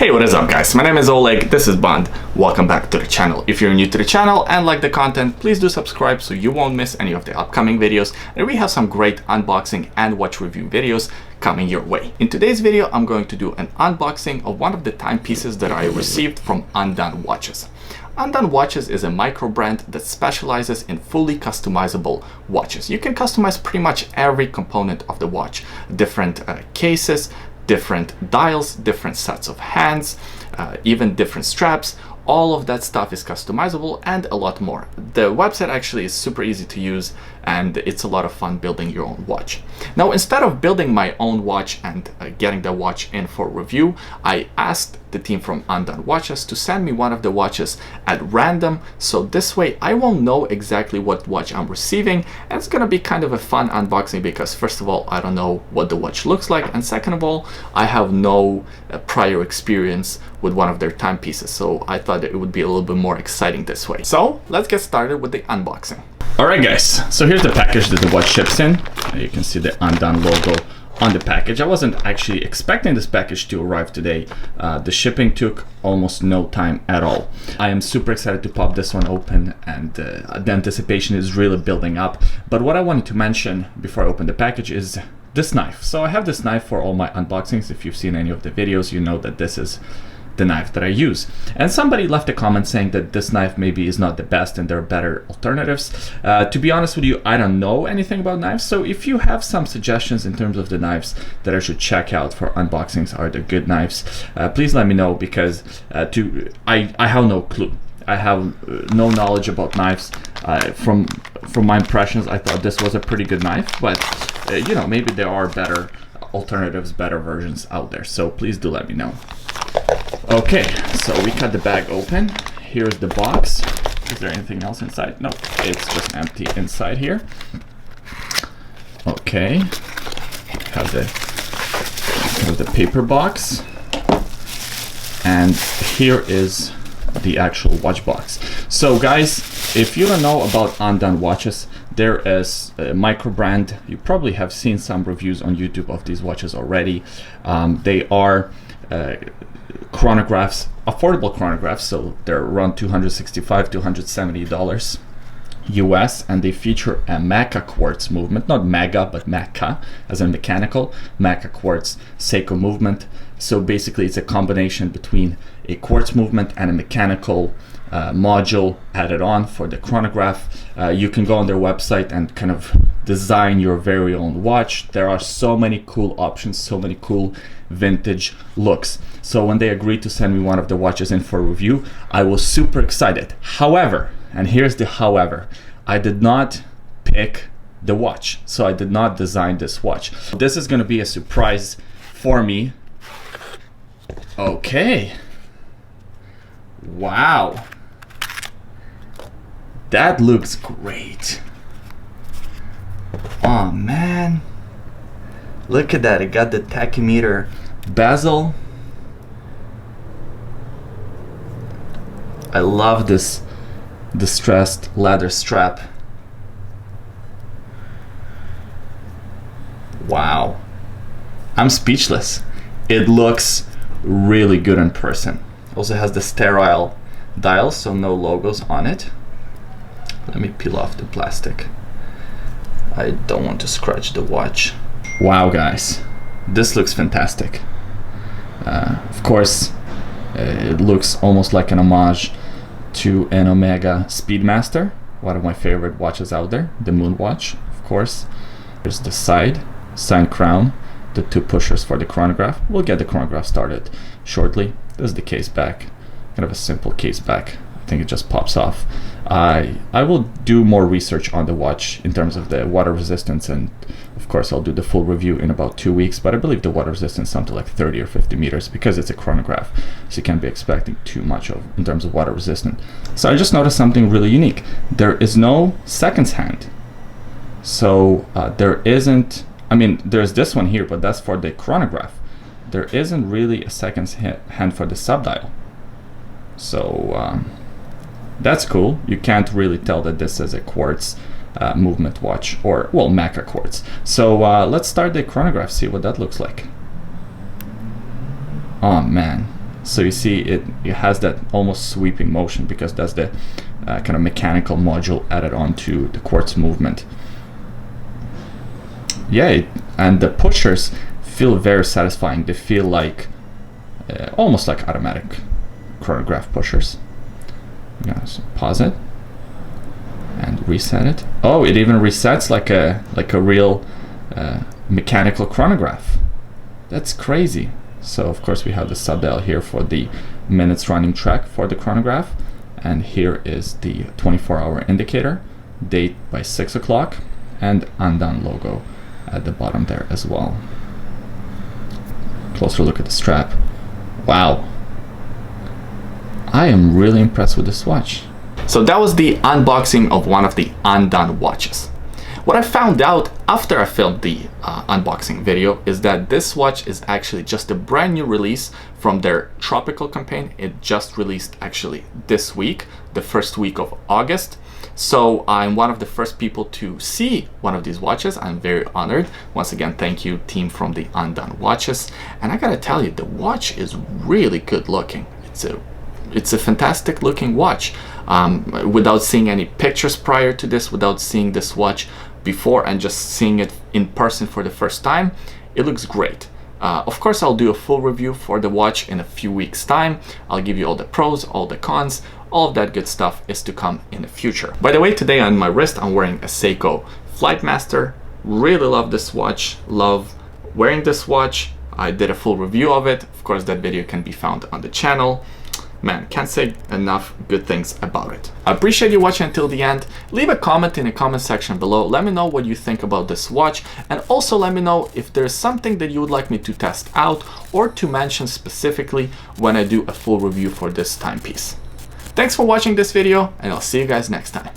Hey, what is up guys? My name is Oleg, this is Bond. Welcome back to the channel. If you're new to the channel and like the content, please do subscribe so you won't miss any of the upcoming videos. And we have some great unboxing and watch review videos coming your way. In today's video, I'm going to do an unboxing of one of the timepieces that I received from Undone watches. Undone Watches is a micro brand that specializes in fully customizable watches. You can customize pretty much every component of the watch. Different cases, different dials, different sets of hands, even different straps. All of that stuff is customizable and a lot more. The website actually is super easy to use and it's a lot of fun building your own watch. Now, instead of building my own watch and getting the watch in for review, I asked the team from Undone Watches to send me one of the watches at random, so this way I won't know exactly what watch I'm receiving, and it's gonna be kind of a fun unboxing because first of all, I don't know what the watch looks like, and second of all, I have no prior experience with one of their timepieces, so I thought it would be a little bit more exciting this way. So let's get started with the unboxing. Alright guys, so here's the package that the watch ships in. You can see the Undone logo on the package. I wasn't actually expecting this package to arrive today. The shipping took almost no time at all. I am super excited to pop this one open, and the anticipation is really building up. But what I wanted to mention before I open the package is this knife. So I have this knife for all my unboxings. If you've seen any of the videos, you know that this is the knife that I use. And somebody left a comment saying that this knife maybe is not the best and there are better alternatives. To be honest with you, I don't know anything about knives, so if you have some suggestions in terms of the knives that I should check out for unboxings, are the good knives, please let me know, because I have no clue. I have no knowledge about knives. From my impressions, I thought this was a pretty good knife, but you know, maybe there are better alternatives, better versions out there, so please do let me know. Okay, so we cut the bag open. Here's the box. Is there anything else inside? No, it's just empty inside here. Okay, have the paper box, and here is the actual watch box. So guys, if you don't know about Undone watches, there is a micro brand. You probably have seen some reviews on YouTube of these watches already. They are chronographs, affordable chronographs, so they're around $265 to $270 US, and they feature a Mecha-Quartz movement, not mega but Mecha as in mechanical, Mecha-Quartz Seiko movement. So basically it's a combination between a quartz movement and a mechanical module added on for the chronograph. You can go on their website and kind of design your very own watch. There are so many cool options, so many cool vintage looks. So when they agreed to send me one of the watches in for review, I was super excited. However, and here's the however, I did not pick the watch. So I did not design this watch. This is gonna be a surprise for me. Okay. Wow. That looks great. Oh man. Look at that, it got the tachymeter bezel. I love this distressed leather strap. Wow. I'm speechless. It looks really good in person. Also has the sterile dials, so no logos on it. Let me peel off the plastic. I don't want to scratch the watch. Wow guys, this looks fantastic. Of course, it looks almost like an homage to an Omega Speedmaster, one of my favorite watches out there, the Moon watch, of course. There's the side crown, the two pushers for the chronograph. We'll get the chronograph started shortly. This is the case back, kind of a simple case back. I think it just pops off. I will do more research on the watch in terms of the water resistance, and of course I'll do the full review in about 2 weeks, but I believe the water resistance is something like 30 or 50 meters because it's a chronograph, so you can't be expecting too much in terms of water resistance. So I just noticed something really unique. There is no seconds hand. So there isn't, I mean, there's this one here, but that's for the chronograph. There isn't really a seconds hand for the subdial. So that's cool. You can't really tell that this is a quartz movement watch, or well, Mecha-Quartz. So let's start the chronograph, see what that looks like. Oh man, So you see it has that almost sweeping motion because that's the kind of mechanical module added onto the quartz movement. Yeah, and the pushers feel very satisfying. They feel like almost like automatic chronograph pushers. I'm gonna pause it and reset it. Oh, it even resets like a real mechanical chronograph. That's crazy. So of course we have the subdial here for the minutes running track for the chronograph, and here is the 24-hour indicator, date by 6 o'clock, and Undone logo at the bottom there as well. Closer look at the strap. Wow, I am really impressed with this watch. So that was the unboxing of one of the Undone watches. What I found out after I filmed the unboxing video is that this watch is actually just a brand new release from their Tropical campaign. It just released actually this week, the first week of August. So I'm one of the first people to see one of these watches. I'm very honored. Once again, thank you, team from the Undone watches. And I gotta tell you, the watch is really good looking. It's a fantastic looking watch. Without seeing any pictures prior to this, without seeing this watch before and just seeing it in person for the first time, it looks great. Of course, I'll do a full review for the watch in a few weeks time. I'll give you all the pros, all the cons, all of that good stuff is to come in the future. By the way, today on my wrist, I'm wearing a Seiko VK61. Really love this watch, love wearing this watch. I did a full review of it. Of course, that video can be found on the channel. Man, can't say enough good things about it. I appreciate you watching until the end. Leave a comment in the comment section below. Let me know what you think about this watch, and also let me know if there's something that you would like me to test out or to mention specifically when I do a full review for this timepiece. Thanks for watching this video, and I'll see you guys next time.